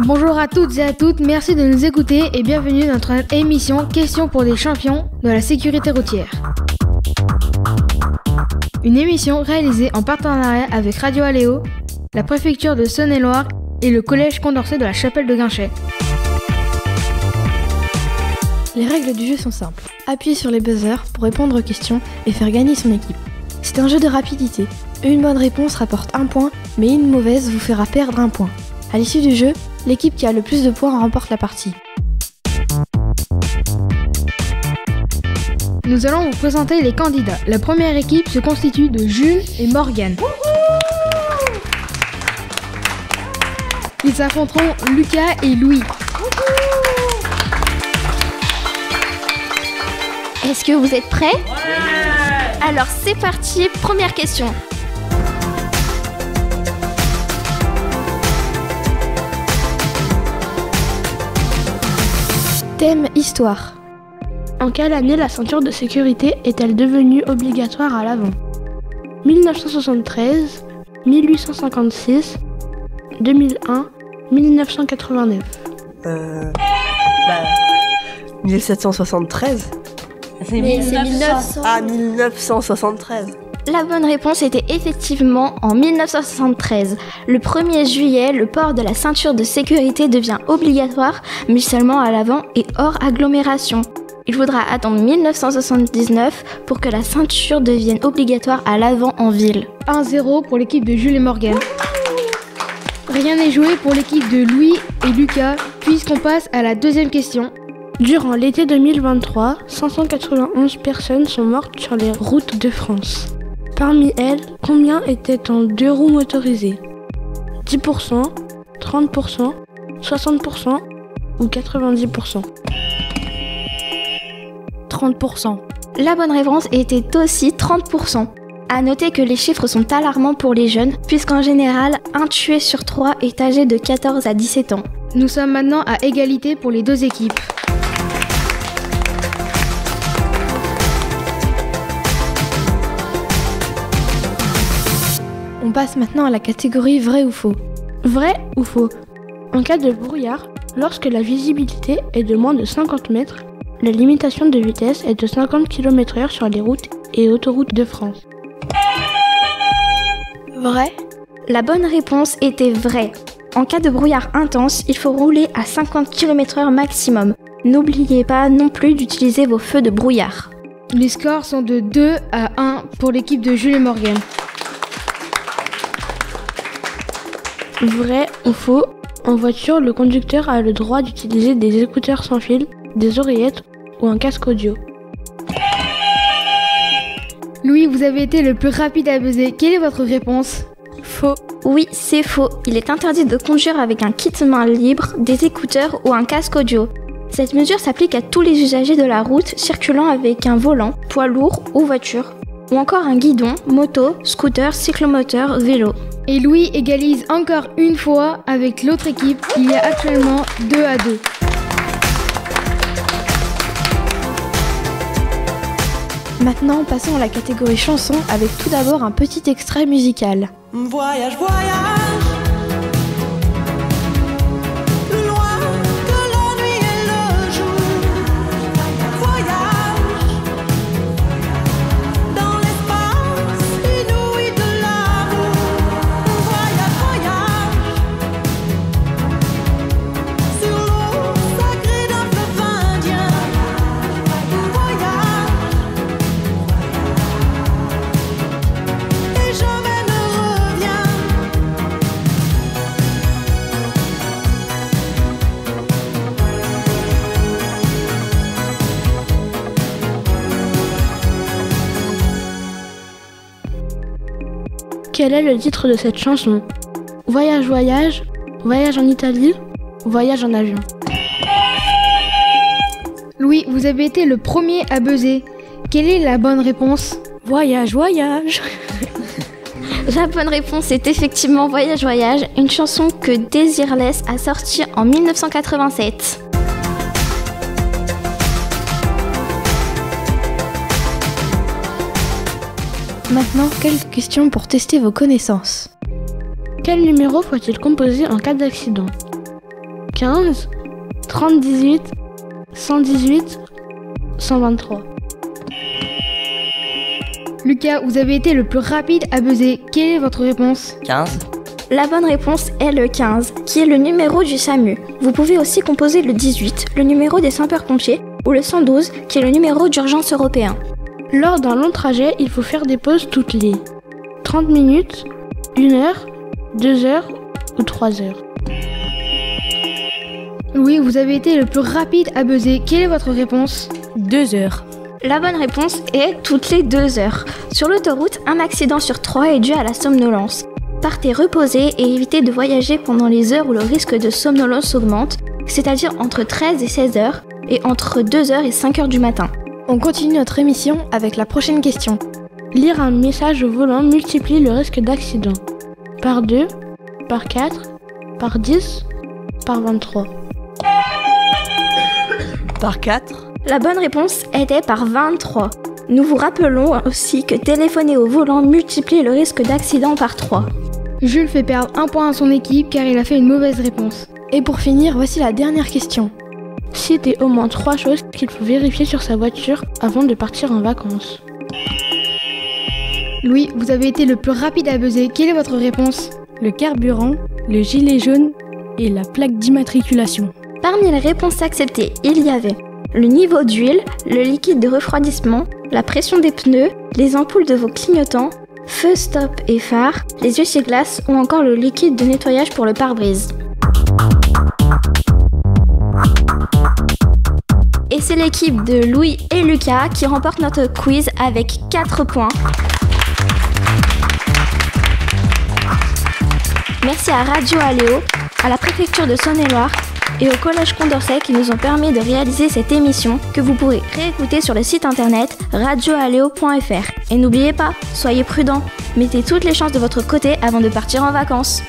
Bonjour à toutes et à toutes, merci de nous écouter et bienvenue dans notre émission Questions pour des champions de la sécurité routière. Une émission réalisée en partenariat avec Radio Aléo, la préfecture de Saône-et-Loire et le collège Condorcet de la Chapelle de Guinchay. Les règles du jeu sont simples. Appuyez sur les buzzers pour répondre aux questions et faire gagner son équipe. C'est un jeu de rapidité. Une bonne réponse rapporte 1 point, mais une mauvaise vous fera perdre 1 point. À l'issue du jeu, l'équipe qui a le plus de points remporte la partie. Nous allons vous présenter les candidats. La première équipe se constitue de Jules et Morgane. Ils affronteront Lucas et Louis. Est-ce que vous êtes prêts ? Ouais ! Alors c'est parti, première question. Thème Histoire. En quelle année la ceinture de sécurité est-elle devenue obligatoire à l'avant ? 1973, 1856, 2001, 1989. 1773. Mais c'est 1900. Ah, 1973. La bonne réponse était effectivement en 1973. Le 1er juillet, le port de la ceinture de sécurité devient obligatoire, mais seulement à l'avant et hors agglomération. Il faudra attendre 1979 pour que la ceinture devienne obligatoire à l'avant en ville. 1-0 pour l'équipe de Jules et Morgane. Rien n'est joué pour l'équipe de Louis et Lucas, puisqu'on passe à la deuxième question. Durant l'été 2023, 591 personnes sont mortes sur les routes de France. Parmi elles, combien étaient en 2 roues motorisées ? 10%, 30%, 60% ou 90%. 30%. La bonne réponse était aussi 30%. À noter que les chiffres sont alarmants pour les jeunes, puisqu'en général, 1 tué sur 3 est âgé de 14 à 17 ans. Nous sommes maintenant à égalité pour les deux équipes. On passe maintenant à la catégorie vrai ou faux. Vrai ou faux ? En cas de brouillard, lorsque la visibilité est de moins de 50 mètres, la limitation de vitesse est de 50 km/h sur les routes et autoroutes de France. Vrai ? La bonne réponse était vraie. En cas de brouillard intense, il faut rouler à 50 km/h maximum. N'oubliez pas non plus d'utiliser vos feux de brouillard. Les scores sont de 2 à 1 pour l'équipe de Jules et Morgane. Vrai ou faux ? En voiture, le conducteur a le droit d'utiliser des écouteurs sans fil, des oreillettes ou un casque audio. Louis, vous avez été le plus rapide à buzzer. Quelle est votre réponse ? Faux. Oui, c'est faux. Il est interdit de conduire avec un kit main libre, des écouteurs ou un casque audio. Cette mesure s'applique à tous les usagers de la route circulant avec un volant, poids lourd ou voiture, ou encore un guidon, moto, scooter, cyclomoteur, vélo. Et Louis égalise encore une fois avec l'autre équipe. Il y a actuellement 2 à 2. Maintenant, passons à la catégorie chanson avec tout d'abord un petit extrait musical. Voyage, voyage. Plus loin que la nuit et le jour. Voyage. Dans l'espace inouï de l'amour. Voyage, voyage. Sur l'eau sacrée d'un fleuve indien. Voyage. Et jamais ne reviens. Quel est le titre de cette chanson ? Voyage, voyage, voyage en Italie, voyage en avion. Louis, vous avez été le premier à buzzer. Quelle est la bonne réponse ? Voyage, voyage. La bonne réponse est effectivement Voyage, voyage, une chanson que Désirless a sortie en 1987. Maintenant, quelques questions pour tester vos connaissances. Quel numéro faut-il composer en cas d'accident ? 15, 30-18, 118, 123. Lucas, vous avez été le plus rapide à buzzer. Quelle est votre réponse? 15. La bonne réponse est le 15, qui est le numéro du SAMU. Vous pouvez aussi composer le 18, le numéro des sapeurs-pompiers, ou le 112, qui est le numéro d'urgence européen. Lors d'un long trajet, il faut faire des pauses toutes les 30 minutes, 1 heure, 2 heures ou 3 heures. Louis, vous avez été le plus rapide à buzzer. Quelle est votre réponse? 2 heures. La bonne réponse est toutes les 2 heures. Sur l'autoroute, un accident sur 3 est dû à la somnolence. Partez reposé et évitez de voyager pendant les heures où le risque de somnolence augmente, c'est-à-dire entre 13 et 16 heures et entre 2 heures et 5 heures du matin. On continue notre émission avec la prochaine question. Lire un message au volant multiplie le risque d'accident. Par 2, par 4, par 10, par 23. Par 4. La bonne réponse était par 23. Nous vous rappelons aussi que téléphoner au volant multiplie le risque d'accident par 3. Jules fait perdre 1 point à son équipe car il a fait une mauvaise réponse. Et pour finir, voici la dernière question. Citez au moins 3 choses qu'il faut vérifier sur sa voiture avant de partir en vacances. Louis, vous avez été le plus rapide à buzzer. Quelle est votre réponse? Le carburant, le gilet jaune et la plaque d'immatriculation. Parmi les réponses acceptées, il y avait le niveau d'huile, le liquide de refroidissement, la pression des pneus, les ampoules de vos clignotants, feu stop et phare, les essuie-glaces ou encore le liquide de nettoyage pour le pare-brise. Et c'est l'équipe de Louis et Lucas qui remporte notre quiz avec 4 points. Merci à Radio Aléo, à la préfecture de Saône-et-Loire et au Collège Condorcet qui nous ont permis de réaliser cette émission que vous pourrez réécouter sur le site internet radioaleo.fr. Et n'oubliez pas, soyez prudents, mettez toutes les chances de votre côté avant de partir en vacances.